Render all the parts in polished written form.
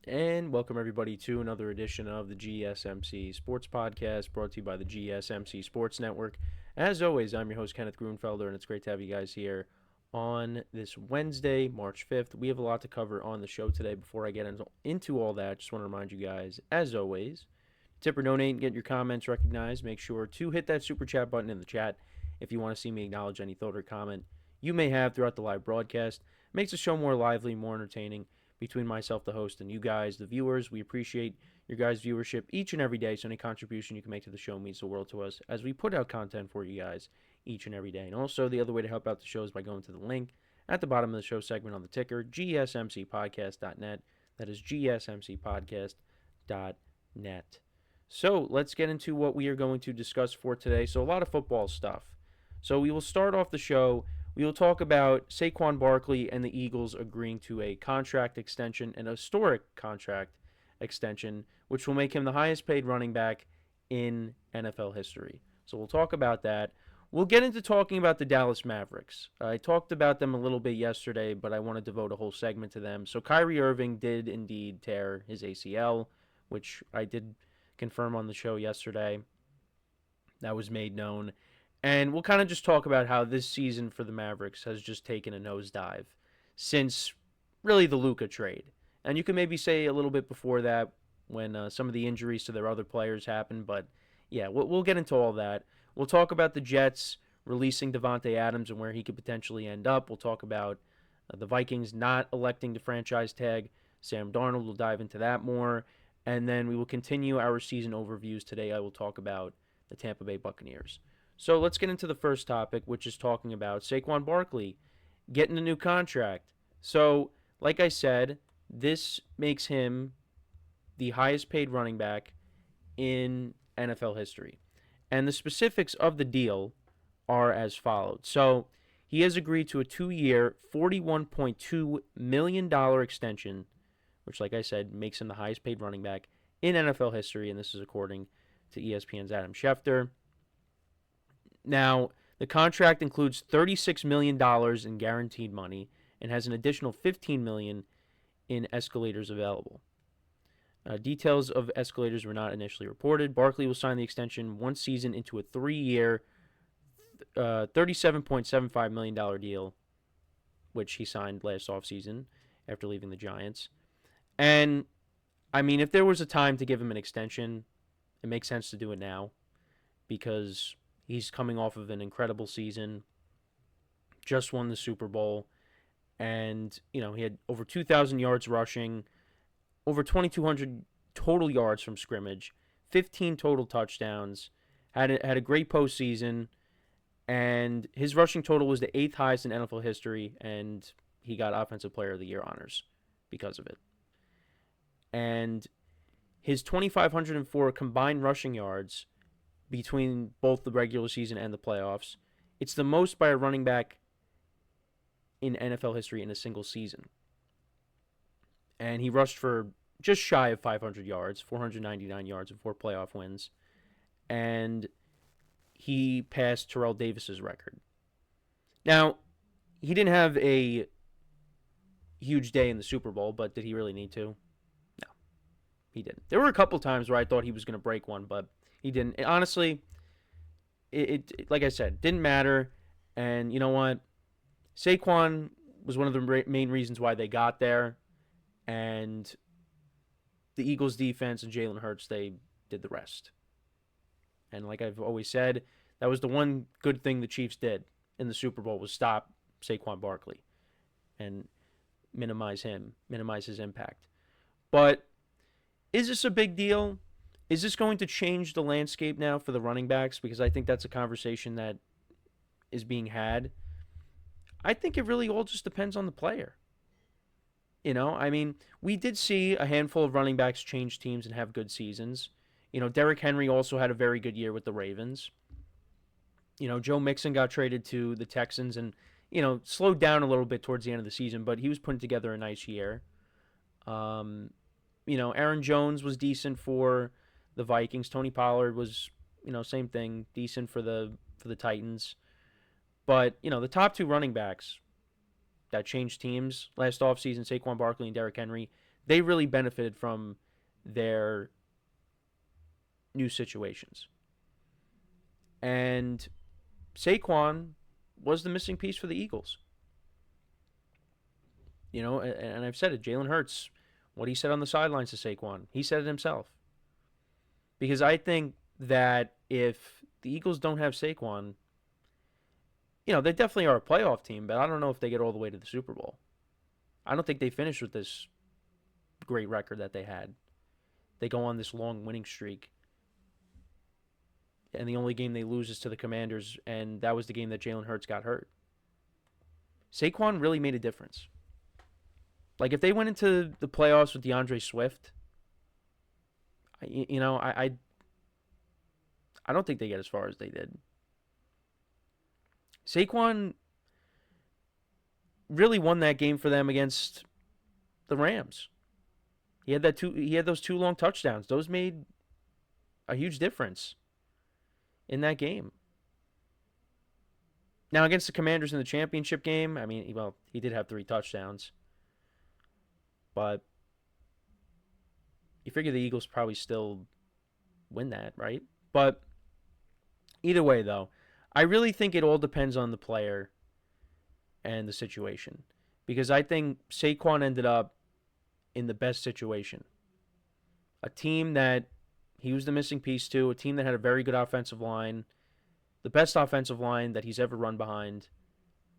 And welcome everybody to another edition of the GSMC Sports Podcast, brought to you by the GSMC Sports Network. As always, I'm your host Kenneth Grunfelder, and it's great to have you guys here on this Wednesday, March 5th. We have a lot to cover on the show today. Before I get into all that, just want to remind you guys, as always, tip or donate and get your comments recognized. Make sure to hit that super chat button in the chat if you want to see me acknowledge any thought or comment you may have throughout the live broadcast. Makes the show more lively, more entertaining between myself, the host, and you guys, the viewers. We appreciate your guys' viewership each and every day, so any contribution you can make to the show means the world to us as we put out content for you guys each and every day. And also, the other way to help out the show is by going to the link at the bottom of the show segment on the ticker, gsmcpodcast.net. That is gsmcpodcast.net. So let's get into what we are going to discuss for today. So a lot of football stuff. So we will start off the show. We will talk about Saquon Barkley and the Eagles agreeing to a contract extension, an historic contract extension, which will make him the highest paid running back in NFL history. So we'll talk about that. We'll get into talking about the Dallas Mavericks. I talked about them a little bit yesterday, but I want to devote a whole segment to them. So Kyrie Irving did indeed tear his ACL, which I did confirm on the show yesterday. That was made known. And we'll kind of just talk about how this season for the Mavericks has just taken a nosedive since really the Luka trade. And you can maybe say a little bit before that when some of the injuries to their other players happened. But yeah, we'll get into all that. We'll talk about the Jets releasing Devontae Adams and where he could potentially end up. We'll talk about the Vikings not electing to franchise tag Sam Darnold. We'll dive into that more. And then we will continue our season overviews. Today I will talk about the Tampa Bay Buccaneers. So let's get into the first topic, which is talking about Saquon Barkley getting a new contract. So, like I said, this makes him the highest paid running back in NFL history. And the specifics of the deal are as follows. So, he has agreed to a 2-year, $41.2 million extension, which, like I said, makes him the highest paid running back in NFL history. And this is according to ESPN's Adam Schefter. Now, the contract includes $36 million in guaranteed money and has an additional $15 million in escalators available. Details of escalators were not initially reported. Barkley will sign the extension one season into a 3-year, $37.75 million deal, which he signed last offseason after leaving the Giants. And, I mean, if there was a time to give him an extension, it makes sense to do it now because he's coming off of an incredible season, just won the Super Bowl, and, he had over 2,000 yards rushing, over 2,200 total yards from scrimmage, 15 total touchdowns, had a great postseason, and his rushing total was the 8th highest in NFL history, and he got Offensive Player of the Year honors because of it. And his 2,504 combined rushing yards between both the regular season and the playoffs, it's the most by a running back in NFL history in a single season. And he rushed for just shy of 500 yards, 499 yards in 4 playoff wins. And he passed Terrell Davis's record. Now, he didn't have a huge day in the Super Bowl, but did he really need to? No, he didn't. There were a couple times where I thought he was going to break one, but he didn't. Honestly, it like I said, didn't matter. And you know what? Saquon was one of the main reasons why they got there. And the Eagles' defense and Jalen Hurts, they did the rest. And like I've always said, that was the one good thing the Chiefs did in the Super Bowl was stop Saquon Barkley and minimize his impact. But is this a big deal? Is this going to change the landscape now for the running backs? Because I think that's a conversation that is being had. I think it really all just depends on the player. I mean, we did see a handful of running backs change teams and have good seasons. Derrick Henry also had a very good year with the Ravens. Joe Mixon got traded to the Texans and, slowed down a little bit towards the end of the season, but he was putting together a nice year. Aaron Jones was decent for the Vikings. Tony Pollard was, same thing, decent for the Titans. But, the top two running backs that changed teams last offseason, Saquon Barkley and Derrick Henry, They really benefited from their new situations. And Saquon was the missing piece for the Eagles. And I've said it, Jalen Hurts, what he said on the sidelines to Saquon, he said it himself. Because I think that if the Eagles don't have Saquon, they definitely are a playoff team, but I don't know if they get all the way to the Super Bowl. I don't think they finish with this great record that they had. They go on this long winning streak, and the only game they lose is to the Commanders, and that was the game that Jalen Hurts got hurt. Saquon really made a difference. Like, if they went into the playoffs with DeAndre Swift, I don't think they get as far as they did. Saquon really won that game for them against the Rams. He had those two long touchdowns. Those made a huge difference in that game. Now, against the Commanders in the championship game, he did have 3 touchdowns. But you figure the Eagles probably still win that, right? But either way, though, I really think it all depends on the player and the situation. Because I think Saquon ended up in the best situation. A team that he was the missing piece to, a team that had a very good offensive line, the best offensive line that he's ever run behind,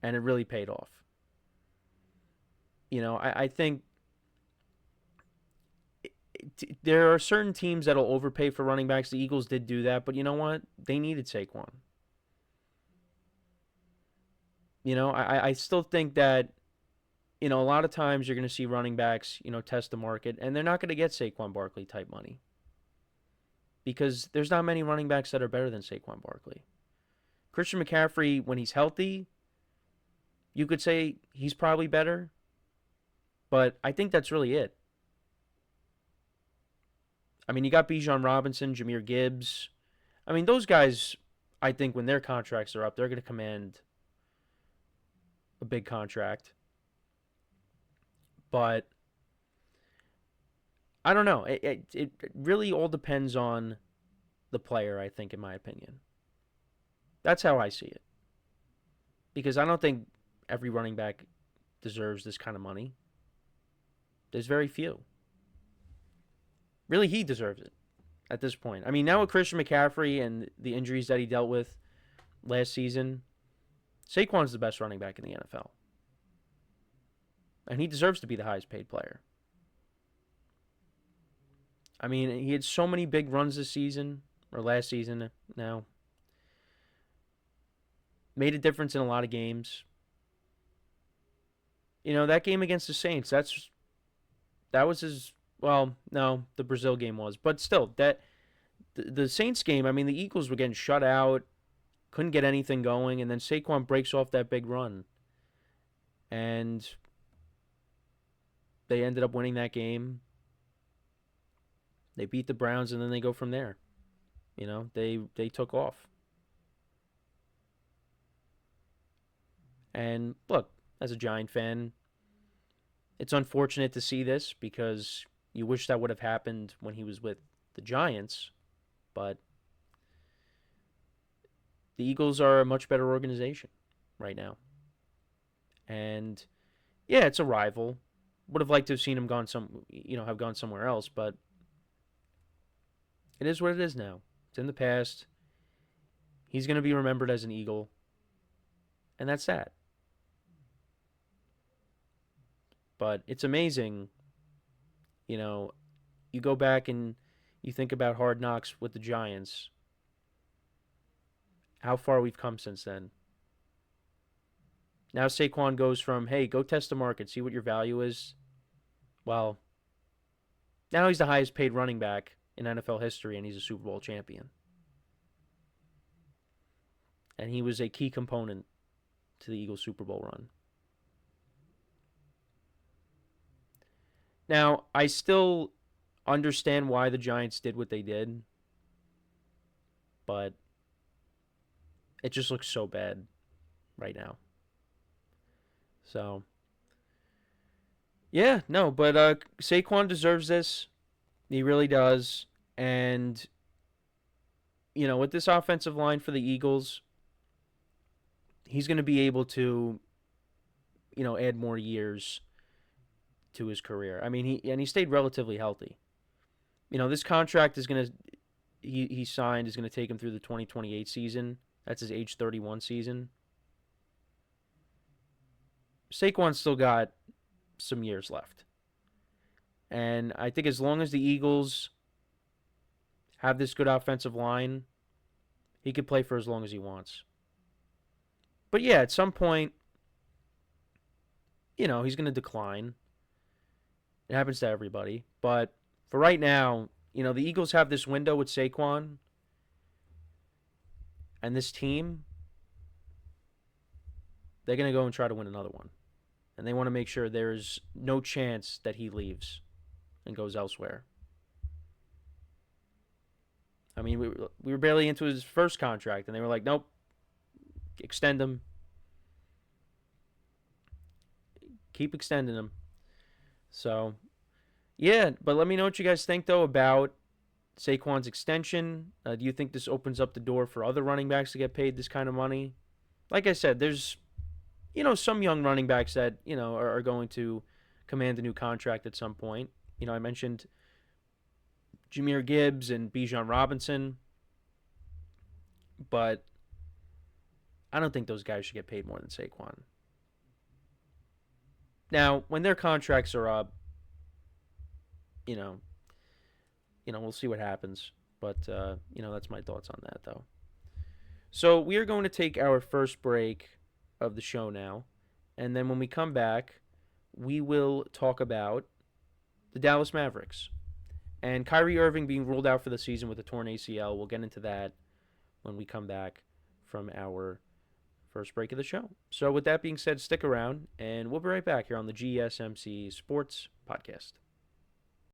and it really paid off. I think there are certain teams that'll overpay for running backs. The Eagles did do that, but you know what? They needed Saquon. I still think that, a lot of times you're going to see running backs, test the market, and they're not going to get Saquon Barkley type money. Because there's not many running backs that are better than Saquon Barkley. Christian McCaffrey, when he's healthy, you could say he's probably better, but I think that's really it. You got Bijan Robinson, Jahmyr Gibbs. Those guys, I think when their contracts are up, they're going to command a big contract. But I don't know. It really all depends on the player, I think, in my opinion. That's how I see it. Because I don't think every running back deserves this kind of money. There's very few. Really, he deserves it at this point. Now with Christian McCaffrey and the injuries that he dealt with last season, Saquon's the best running back in the NFL. And he deserves to be the highest paid player. He had so many big runs this season, or last season now. Made a difference in a lot of games. That game against the Saints, that was his, well, no, the Brazil game was. But still, the Saints game, the Eagles were getting shut out, couldn't get anything going, and then Saquon breaks off that big run. And they ended up winning that game. They beat the Browns, and then they go from there. They took off. And look, as a Giant fan, it's unfortunate to see this because you wish that would have happened when he was with the Giants, but the Eagles are a much better organization right now. And yeah, it's a rival. Would have liked to have seen him have gone somewhere else, but it is what it is now. It's in the past. He's going to be remembered as an Eagle, and that's that. But it's amazing, you go back and you think about Hard Knocks with the Giants, how far we've come since then. Now Saquon goes from, hey, go test the market, see what your value is. Well, now he's the highest paid running back in NFL history, and he's a Super Bowl champion. And he was a key component to the Eagles' Super Bowl run. Now, I still understand why the Giants did what they did, but it just looks so bad right now. So, Yeah, no, but Saquon deserves this. He really does. And with this offensive line for the Eagles, he's going to be able to, add more years to his career. I mean, he stayed relatively healthy. This contract is going to he signed is going to take him through the 2028 season. That's his age 31 season. Saquon's still got some years left. And I think as long as the Eagles have this good offensive line, he could play for as long as he wants. But yeah, at some point, he's going to decline. It happens to everybody. But for right now, the Eagles have this window with Saquon and this team. They're going to go and try to win another one. And they want to make sure there's no chance that he leaves and goes elsewhere. I mean, we were barely into his first contract, and they were like, nope, extend him. Keep extending him. So, yeah, but let me know what you guys think, though, about Saquon's extension. Do you think this opens up the door for other running backs to get paid this kind of money? Like I said, there's, some young running backs that, are going to command a new contract at some point. I mentioned Jahmyr Gibbs and Bijan Robinson, but I don't think those guys should get paid more than Saquon. Now, when their contracts are up, you know, we'll see what happens. But that's my thoughts on that, though. So we are going to take our first break of the show now, and then when we come back, we will talk about the Dallas Mavericks and Kyrie Irving being ruled out for the season with a torn ACL. We'll get into that when we come back from our first break of the show. So with that being said, stick around, and we'll be right back here on the GSMC Sports Podcast.